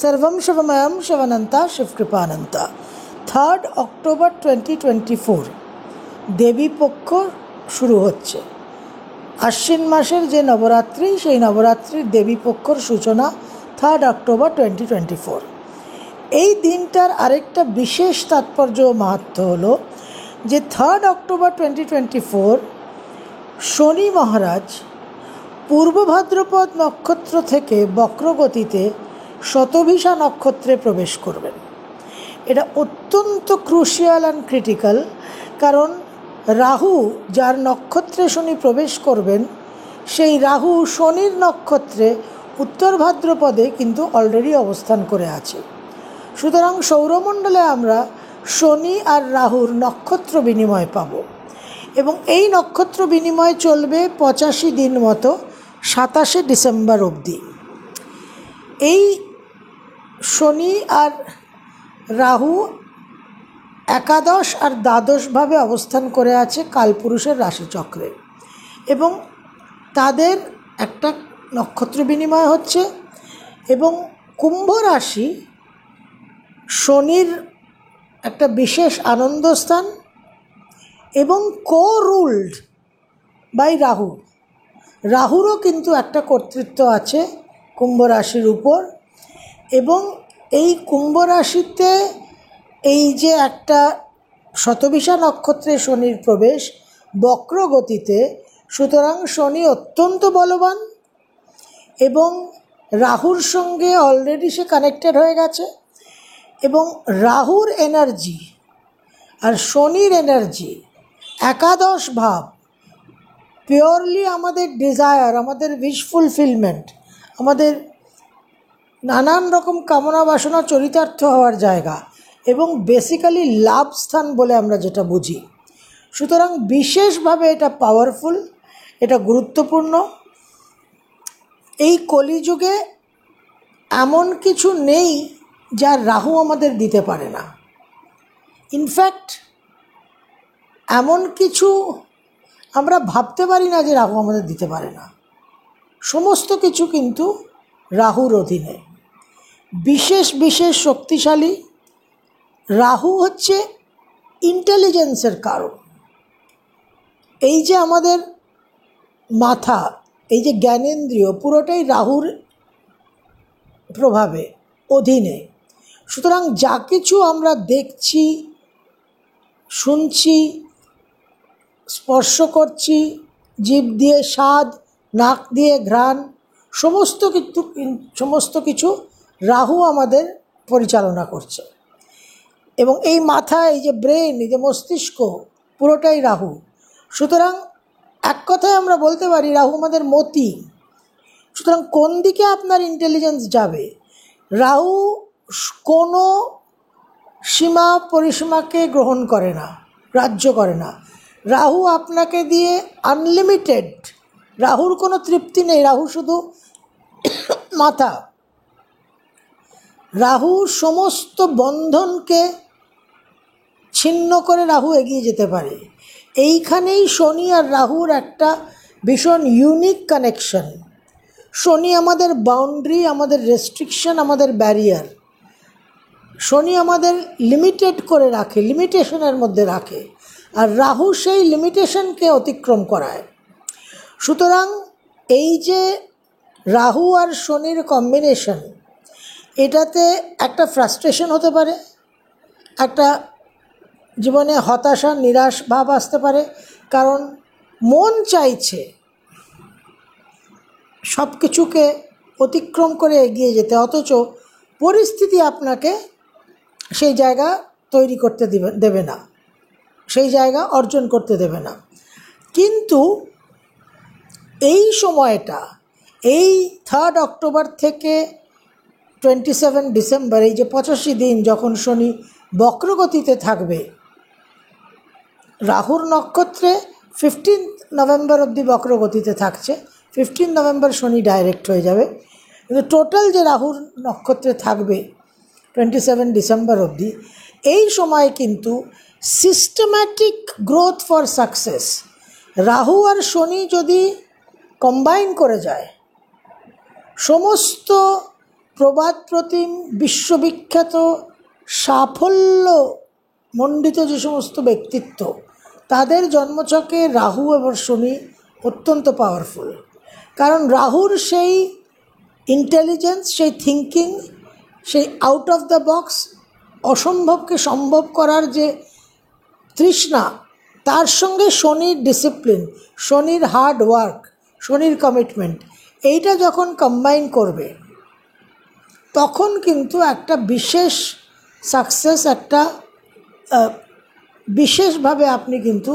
सर्वम शिवमयम शिवानंता शिवकृपानंता। 3 অক্টোবর 2024 দেবী পক্ষ শুরু হচ্ছে। আশ্বিন মাসের যে নবরাত্রি, সেই নবরাত্রির দেবী পক্ষর সূচনা 3 অক্টোবর 2024। এই দিনটার আরেকটা বিশেষ তাৎপর্য ও মাহাত্ম্য হলো যে 3 অক্টোবর 2024 শনি মহারাজ পূর্ব ভাদ্রপদ নক্ষত্র থেকে বক্রগতিতে শতভিষা নক্ষত্রে প্রবেশ করবেন। এটা অত্যন্ত ক্রুশিয়াল অ্যান্ড ক্রিটিক্যাল, কারণ রাহু যার নক্ষত্রে শনি প্রবেশ করবেন, সেই রাহু শনির নক্ষত্রে উত্তর ভাদ্রপদে কিন্তু অলরেডি অবস্থান করে আছে। সুতরাং সৌরমণ্ডলে আমরা শনি আর রাহুর নক্ষত্র বিনিময় পাব, এবং এই নক্ষত্র বিনিময় চলবে 85 দিন মতো, 27শে ডিসেম্বর অবধি। এই শনি আর রাহু একাদশ আর দ্বাদশভাবে অবস্থান করে আছে কালপুরুষের রাশিচক্রে, এবং তাদের একটা নক্ষত্র বিনিময় হচ্ছে। এবং কুম্ভ রাশি শনির একটা বিশেষ আনন্দস্থান এবং কো-রুলড বাই রাহু। রাহুরও কিন্তু একটা কর্তৃত্ব আছে কুম্ভ রাশির উপর, এবং এই কুম্ভ রাশিতে এই যে একটা শতভিষা নক্ষত্রে শনির প্রবেশ বক্রগতিতে, সুতরাং শনি অত্যন্ত বলবান এবং রাহুর সঙ্গে অলরেডি সে কানেক্টেড হয়ে গেছে। এবং রাহুর এনার্জি আর শনির এনার্জি একাদশ ভাব, পিওরলি আমাদের ডিজায়ার, আমাদের উইশ ফুলফিলমেন্ট, আমাদের নানান রকম কামনা বাসনা চরিতার্থ হওয়ার জায়গা, এবং বেসিক্যালি লাভ স্থান বলে আমরা যেটা বুঝি। সুতরাং বিশেষভাবে এটা পাওয়ারফুল, এটা গুরুত্বপূর্ণ। এই কলিযুগে এমন কিছু নেই যা রাহু আমাদের দিতে পারে না। ইনফ্যাক্ট এমন কিছু আমরা ভাবতে পারি না যে রাহু আমাদের দিতে পারে না। সমস্ত কিছু কিন্তু রাহুর অধীনে। বিশেষ বিশেষ শক্তিশালী রাহু হচ্ছে ইন্টেলিজেন্সের কারণ। এই যে আমাদের মাথা, এই যে জ্ঞানেন্দ্রিয়, পুরোটাই রাহুর প্রভাবে অধীনে। সুতরাং যা কিছু আমরা দেখছি, শুনছি, স্পর্শ করছি, জিভ দিয়ে স্বাদ, নাক দিয়ে ঘ্রাণ, সমস্ত কিছু রাহু আমাদের পরিচালনা করছে। এবং এই মাথা, এই যে ব্রেন, এই যে মস্তিষ্ক, পুরোটাই রাহু। সুতরাং এক কথায় আমরা বলতে পারি রাহু আমাদের মতি। সুতরাং কোন দিকে আপনার ইন্টেলিজেন্স যাবে? রাহু কোনো সীমা পরিসীমাকে গ্রহণ করে না, গ্রাহ্য করে না। রাহু আপনাকে দিয়ে আনলিমিটেড, রাহুর কোনো তৃপ্তি নেই। রাহু শুধু মাথা। রাহু সমস্ত বন্ধনকে ছিন্ন করে রাহু এগিয়ে যেতে পারে। এইখানেই শনি আর রাহুর একটা ভীষণ ইউনিক কানেকশন। শনি আমাদের বাউন্ডারি, আমাদের রেস্ট্রিকশন, আমাদের ব্যারিয়ার। শনি আমাদের লিমিটেড করে রাখে, লিমিটেশনের মধ্যে রাখে, আর রাহু সেই লিমিটেশনকে অতিক্রম করায়। সুতরাং এই যে রাহু আর শনির কম্বিনেশন, এটাতে একটা ফ্রাস্ট্রেশন হতে পারে, একটা জীবনে হতাশা, নিরাশ ভাব আসতে পারে, কারণ মন চাইছে সব কিছুকে অতিক্রম করে এগিয়ে যেতে, অথচ পরিস্থিতি আপনাকে সেই জায়গা তৈরি করতে দেবে না, সেই জায়গা অর্জন করতে দেবে না। কিন্তু এই সময়টা, এই 3 অক্টোবর থেকে 27 ডিসেম্বর, এই যে 85 দিন যখন শনি বক্রগতিতে থাকবে রাহুর নক্ষত্রে, 15 নভেম্বর অবধি বক্রগতিতে থাকছে। 15 নভেম্বর শনি ডাইরেক্ট হয়ে যাবে, কিন্তু টোটাল যে রাহুর নক্ষত্রে থাকবে 27 ডিসেম্বর অবধি, এই সময় কিন্তু systematic growth for success. Rahu আর শনি যদি কম্বাইন করে যায়, সমস্ত প্রবাদ প্রতিম বিশ্ববিখ্যাত সাফল্য মণ্ডিত যে সমস্ত ব্যক্তিত্ব, তাদের জন্মছকে রাহু এবং শনি অত্যন্ত পাওয়ারফুল। কারণ রাহুর সেই ইন্টেলিজেন্স, সেই থিঙ্কিং, সেই আউট অফ দ্য বক্স, অসম্ভবকে সম্ভব করার যে তৃষ্ণা, তার সঙ্গে শনির ডিসিপ্লিন, শনির হার্ড ওয়ার্ক, শনির কমিটমেন্ট, এইটা যখন কম্বাইন করবে তখন কিন্তু একটা বিশেষ সাকসেস, একটা বিশেষভাবে আপনি কিন্তু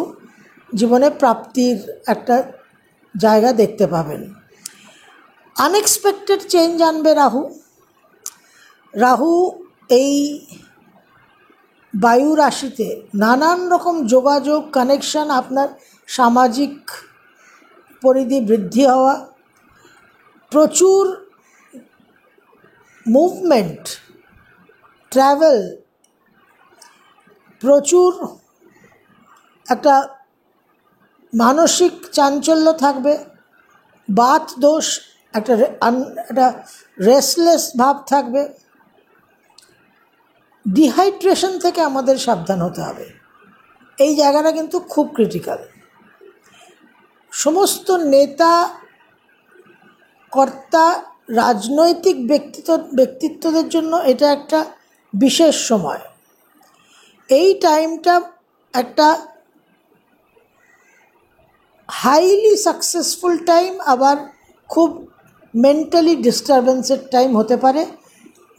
জীবনে প্রাপ্তির একটা জায়গা দেখতে পাবেন। আনএক্সপেক্টেড চেঞ্জ আনবে রাহু। রাহু এই বায়ু রাশিতে নানান রকম যোগাযোগ, কানেকশন, আপনার সামাজিক পরিধি বৃদ্ধি হওয়া, প্রচুর মুভমেন্ট, ট্রাভেল, প্রচুর একটা মানসিক চাঞ্চল্য থাকবে, বাত দোষ, একটা রেস্টলেস ভাব থাকবে। ডিহাইড্রেশন থেকে আমাদের সাবধান হতে হবে, এই জায়গাটা কিন্তু খুব ক্রিটিক্যাল। সমস্ত নেতা, কর্তা, রাজনৈতিক ব্যক্তিত্বদের জন্য এটা একটা বিশেষ সময়। এই টাইমটা একটা হাইলি সাকসেসফুল টাইম, আবার খুব মেন্টালি ডিস্টারবেন্সের টাইম হতে পারে।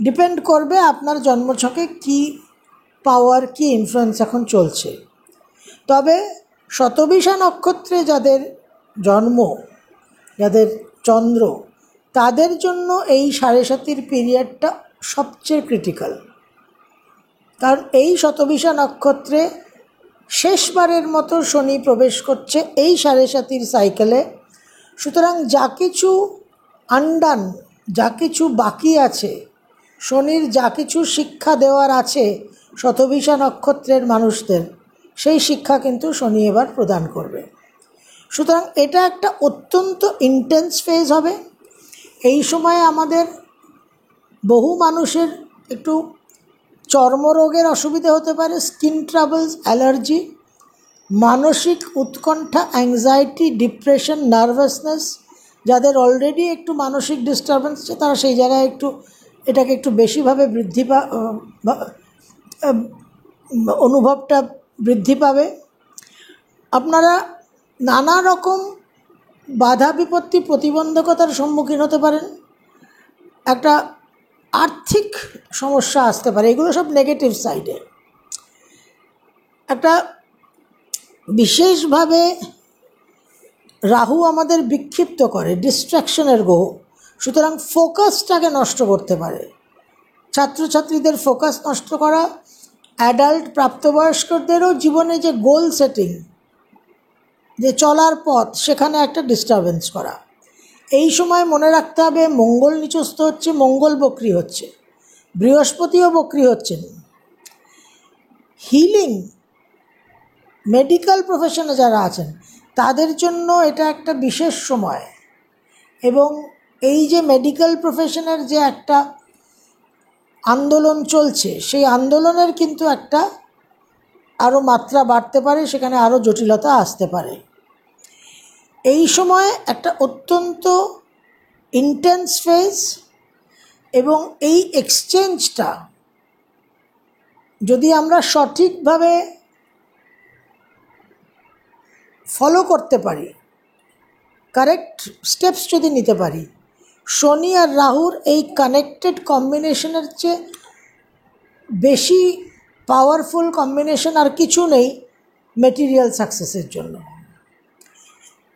ডিপেন্ড করবে আপনার জন্মছকে কি পাওয়ার, কি ইনফ্লুয়েন্স এখন চলছে। তবে শতবিশা নক্ষত্রে যাদের জন্ম, যাদের চন্দ্র, তাদের জন্য এই 7.5 পিরিয়ডটা সবচেয়ে ক্রিটিক্যাল। কারণ এই শতবিশা নক্ষত্রে শেষবারের মতো শনি প্রবেশ করছে এই 7.5 সাইকেলে। সুতরাং যা কিছু আনডান, যা কিছু বাকি আছে, শনির যা কিছু শিক্ষা দেওয়ার আছে শতবিশা নক্ষত্রের মানুষদের, সেই শিক্ষা কিন্তু শনি এবার প্রদান করবে। সুতরাং এটা একটা অত্যন্ত ইন্টেন্স ফেজ হবে। এই সময়ে আমাদের বহু মানুষের একটু চর্মরোগের অসুবিধা হতে পারে, স্কিন ট্রাবলস, অ্যালার্জি, মানসিক উৎকণ্ঠা, অ্যাংজাইটি, ডিপ্রেশন, নার্ভাসনেস। যাদের অলরেডি একটু মানসিক ডিস্টারবেন্স আছে তারা সেই জায়গায় এটাকে একটু বেশিভাবে অনুভবটা বৃদ্ধি পাবে। আপনারা নানা রকম বাধা বিপত্তি, প্রতিবন্ধকতার সম্মুখীন হতে পারেন। একটা আর্থিক সমস্যা আসতে পারে, এগুলো সব নেগেটিভ সাইডে। একটা বিশেষভাবে রাহু আমাদের বিক্ষিপ্ত করে, ডিস্ট্র্যাকশনের গ্রহ, সুতরাং ফোকাসটাকে নষ্ট করতে পারে। ছাত্রছাত্রীদের ফোকাস নষ্ট করা, অ্যাডাল্ট প্রাপ্তবয়স্কদেরও জীবনে যে গোল সেটিং, যে চলার পথ, সেখানে একটা ডিস্টারবেন্স করা। এই সময় মনে রাখতে হবে মঙ্গল নিচস্থ হচ্ছে, মঙ্গল বক্রী হচ্ছে, বৃহস্পতিও বক্রী হচ্ছেন। হিলিং, মেডিকেল প্রফেশনে যারা আছেন তাদের জন্য এটা একটা বিশেষ সময়। এবং এই যে মেডিকেল প্রফেশনের যে একটা আন্দোলন চলছে, সেই আন্দোলনের কিন্তু একটা আরও মাত্রা বাড়তে পারে, সেখানে আরও জটিলতা আসতে পারে। এই সময় একটা অত্যন্ত ইন্টেন্স ফেজ, এবং এই এক্সচেঞ্জটা যদি আমরা সঠিকভাবে ফলো করতে পারি, কারেক্ট স্টেপস যদি নিতে পারি, শনি আর রাহুর এই কানেক্টেড কম্বিনেশনের চেয়ে বেশি পাওয়ারফুল কম্বিনেশন আর কিছু নেই মেটেরিয়াল সাকসেসের জন্য।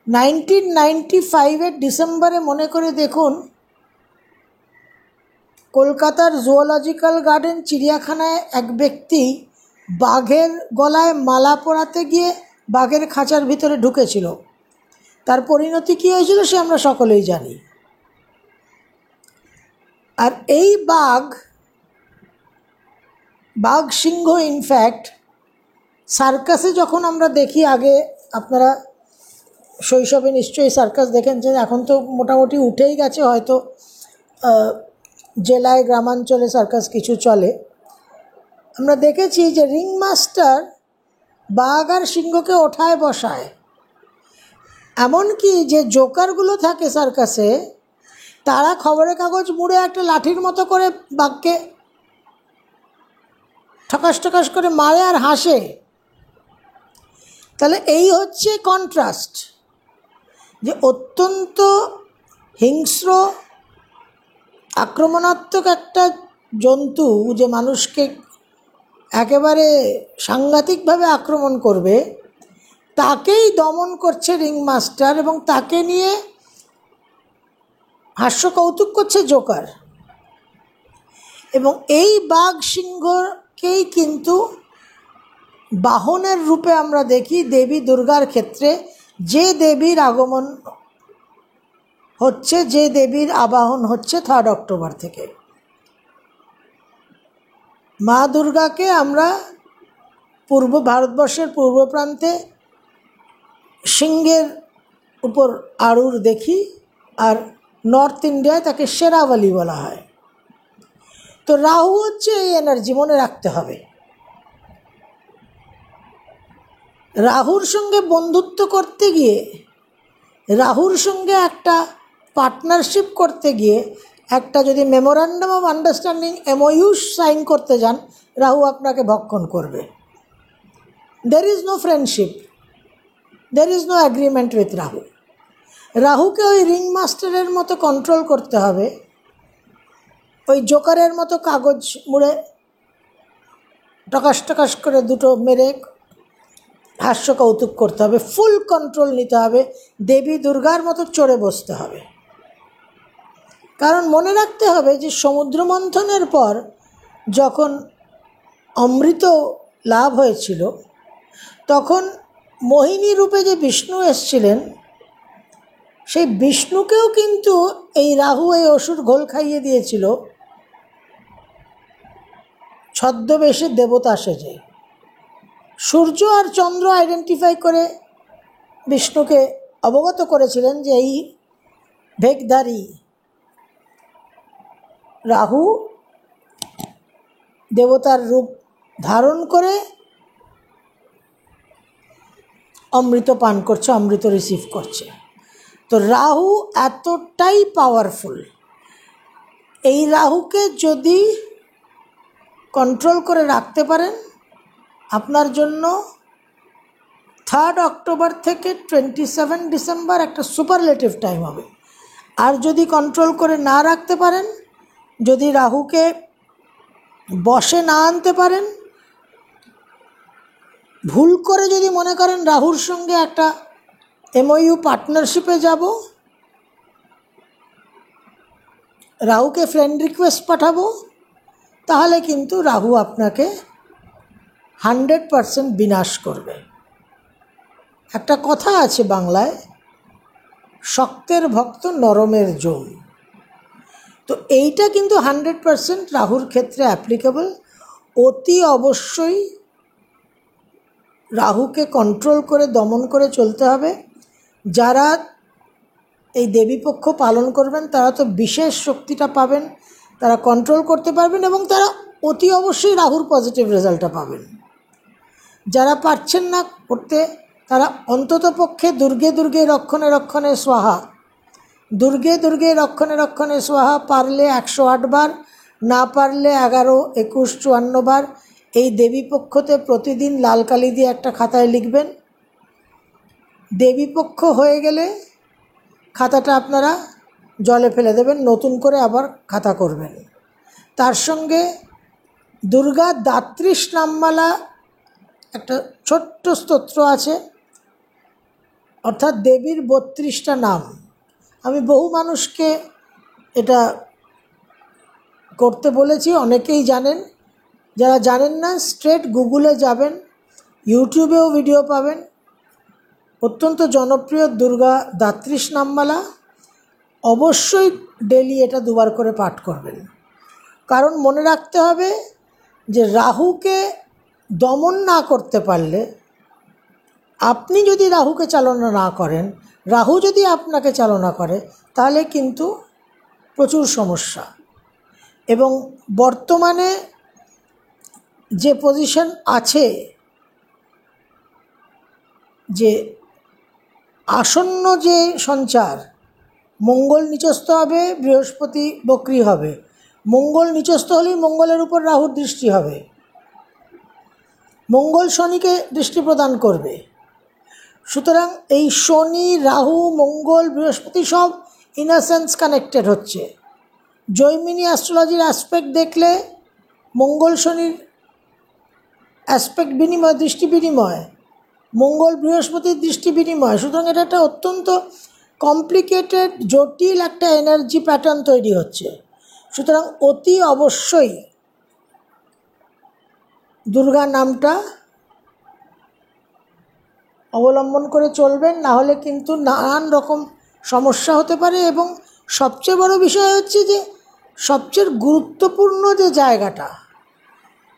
1995 ডিসেম্বরে মনে করে দেখুন, কলকাতার জুওলজিক্যাল গার্ডেন, চিড়িয়াখানায় এক ব্যক্তি বাঘের গলায় মালা পরাতে গিয়ে বাঘের খাঁচার ভিতরে ঢুকেছিল। তার পরিণতি কী হয়েছিল সে আমরা সকলেই জানি। আর এই বাঘ সিংহ ইনফ্যাক্ট সার্কাসে যখন আমরা দেখি, আগে আপনারা শৈশবে নিশ্চয়ই সার্কাস দেখেছেন, এখন তো মোটামুটি উঠেই গেছে, হয়তো জেলায় গ্রামাঞ্চলে সার্কাস কিছু চলে, আমরা দেখেছি যে রিং মাস্টার বাঘ আর সিংহকে ওঠায় বসায়। এমনকি যে জোকারগুলো থাকে সার্কাসে, তারা খবরের কাগজ মুড়ে একটা লাঠির মতো করে বাঘকে ঠকাস ঠকাস করে মারে আর হাসে। তাহলে এই হচ্ছে কন্ট্রাস্ট, যে অত্যন্ত হিংস্র আক্রমণাত্মক একটা জন্তু যে মানুষকে একেবারে সাংঘাতিকভাবে আক্রমণ করবে, তাকেই দমন করছে রিং মাস্টার, এবং তাকে নিয়ে হাস্য কৌতুক করছে জোকার। এবং এই বাঘ সিংহকেই কিন্তু বাহনের রূপে আমরা দেখি দেবী দুর্গার ক্ষেত্রে, যে দেবীর আগমন হচ্ছে, যে দেবীর আবাহন হচ্ছে 3 অক্টোবর থেকে। মা দুর্গাকে আমরা ভারতবর্ষের পূর্ব প্রান্তে সিংহের উপর আরুর দেখি, আর নর্থ ইন্ডিয়ায় তাকে শেরাওয়ালি বলা হয়। তো রাহু হচ্ছে এই এনার্জি, মনে রাখতে হবে। রাহুর সঙ্গে বন্ধুত্ব করতে গিয়ে, রাহুর সঙ্গে একটা পার্টনারশিপ করতে গিয়ে, একটা যদি memorandum of understanding MOU sign করতে যান, রাহু আপনাকে ভক্ষণ করবে। There is no friendship, there is no agreement with Rahu. রাহুকে ওই রিং মাস্টারের মতো কন্ট্রোল করতে হবে, ওই জোকারের মতো কাগজ মুড়ে টকাস টকাস করে দুটো মেরে হাস্য কৌতুক করতে হবে, ফুল কন্ট্রোল নিতে হবে, দেবী দুর্গার মতো চড়ে বসতে হবে। কারণ মনে রাখতে হবে যে সমুদ্র মন্থনের পর যখন অমৃত লাভ হয়েছিল, তখন মোহিনী রূপে যে বিষ্ণু এসেছিলেন, সেই বিষ্ণুকেও কিন্তু এই রাহু এই অসুর ঘোল খাইয়ে দিয়েছিল ছদ্মবেশে দেবতা সেজে। সূর্য আর চন্দ্র আইডেন্টিফাই করে বিষ্ণুকে অবগত করেছিলেন যে এই ভেগধারী রাহু দেবতার রূপ ধারণ করে অমৃত পান করছে, অমৃত রিসিভ করছে। তো রাহু এতটাই পাওয়ারফুল, এই রাহুকে যদি কন্ট্রোল করে রাখতে পারেন, আপনার জন্য 3 অক্টোবর থেকে 27 ডিসেম্বর একটা সুপারলেটিভ টাইম হবে। আর যদি কন্ট্রোল করে না রাখতে পারেন, যদি রাহুকে বশে না আনতে পারেন, ভুল করে যদি মনে করেন রাহুর সঙ্গে একটা MOU পার্টনারশিপে যাব, রাহুকে ফ্রেন্ড রিকোয়েস্ট পাঠাবো, তাহলে কিন্তু রাহু আপনাকে 100% বিনাশ করবে। একটা কথা আছে বাংলায়, শক্তের ভক্ত নরমের জম। তো এইটা কিন্তু 100% রাহুর ক্ষেত্রে অ্যাপ্লিকেবল। অতি অবশ্যই রাহুকে কন্ট্রোল করে দমন করে চলতে হবে। যারা এই দেবীপক্ষ পালন করবেন তারা তো বিশেষ শক্তিটা পাবেন, তারা কন্ট্রোল করতে পারবেন, এবং তারা অতি অবশ্যই রাহুর পজিটিভ রেজাল্টটা পাবেন। যারা পারছেন না করতে, তারা অন্তত পক্ষে দুর্গে দুর্গে রক্ষণে রক্ষণে স্বাহা, দুর্গে দুর্গে রক্ষণে রক্ষণে স্বাহা পারলে 108 বার, না পারলে 11, 21, 54 বার এই দেবীপক্ষতে প্রতিদিন লাল কালি দিয়ে একটা খাতায় লিখবেন। দেবীপক্ষ হয়ে গেলে খাতাটা আপনারা জলে ফেলে দেবেন, নতুন করে আবার খাতা করবেন। তার সঙ্গে দুর্গা দাত্রীশ নামমালা একটা ছোট্ট স্তোত্র আছে, অর্থাৎ দেবীর 32টা নাম। আমি বহু মানুষকে এটা করতে বলেছি, অনেকেই জানেন। যারা জানেন না, স্ট্রেট গুগলে যাবেন, ইউটিউবেও ভিডিও পাবেন। অত্যন্ত জনপ্রিয় দুর্গা দাত্রীশ নামমালা। অবশ্যই ডেলি এটা 2 বার করে পাঠ করবেন। কারণ মনে রাখতে হবে যে রাহুকে দমন না করতে পারলে, আপনি যদি রাহুকে চালনা না করেন, রাহু যদি আপনাকে চালনা করে, তাহলে কিন্তু প্রচুর সমস্যা। এবং বর্তমানে যে পজিশন আছে, যে আসন্ন যে সঞ্চার, মঙ্গল নিচস্থ হবে, বৃহস্পতি বক্রী হবে। মঙ্গল নিচস্থ হলেই মঙ্গলের উপর রাহুর দৃষ্টি হবে, মঙ্গল শনিকে দৃষ্টি প্রদান করবে। সুতরাং এই শনি, রাহু, মঙ্গল, বৃহস্পতি সব ইন আ সেন্স কানেক্টেড হচ্ছে। জৈমিনী অ্যাস্ট্রোলজির অ্যাসপেক্ট দেখলে মঙ্গল শনির অ্যাসপেক্ট বিনিময়, দৃষ্টি বিনিময়, মঙ্গল বৃহস্পতির দৃষ্টি বিনিময়। সুতরাং এটা একটা অত্যন্ত কমপ্লিকেটেড, জটিল একটা এনার্জি প্যাটার্ন তৈরি হচ্ছে। সুতরাং অতি অবশ্যই দুর্গা নামটা অবলম্বন করে চলবেন, না হলে কিন্তু নানান রকম সমস্যা হতে পারে। এবং সবচেয়ে বড় বিষয় হচ্ছে যে সবচেয়ে গুরুত্বপূর্ণ যে জায়গাটা,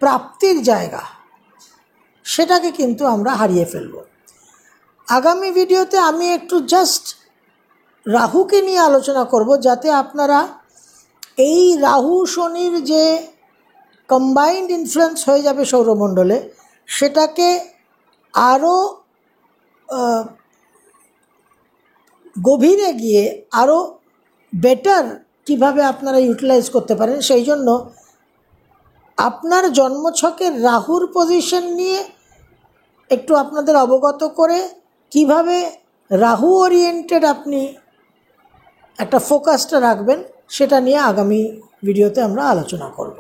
প্রাপ্তির জায়গা, সেটাকে কিন্তু আমরা হারিয়ে ফেলব। আগামী ভিডিওতে আমি একটু জাস্ট রাহুকে নিয়ে আলোচনা করব, যাতে আপনারা এই রাহু শনির যে কম্বাইন্ড ইনফ্লুয়েন্স হয়ে যাবে সৌরমণ্ডলে, সেটাকে আরও গভীরে গিয়ে আরও বেটার কীভাবে আপনারা ইউটিলাইজ করতে পারেন, সেই জন্য আপনার জন্মছকের রাহুর পজিশন নিয়ে একটু আপনাদের অবগত করে কিভাবে রাহু ওরিয়েন্টেড আপনি একটা ফোকাসটা রাখবেন, সেটা নিয়ে আগামী ভিডিওতে আমরা আলোচনা করব।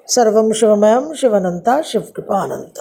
সর্বম শিবময়ম শিবানন্তা শিবকৃপা অনন্ত।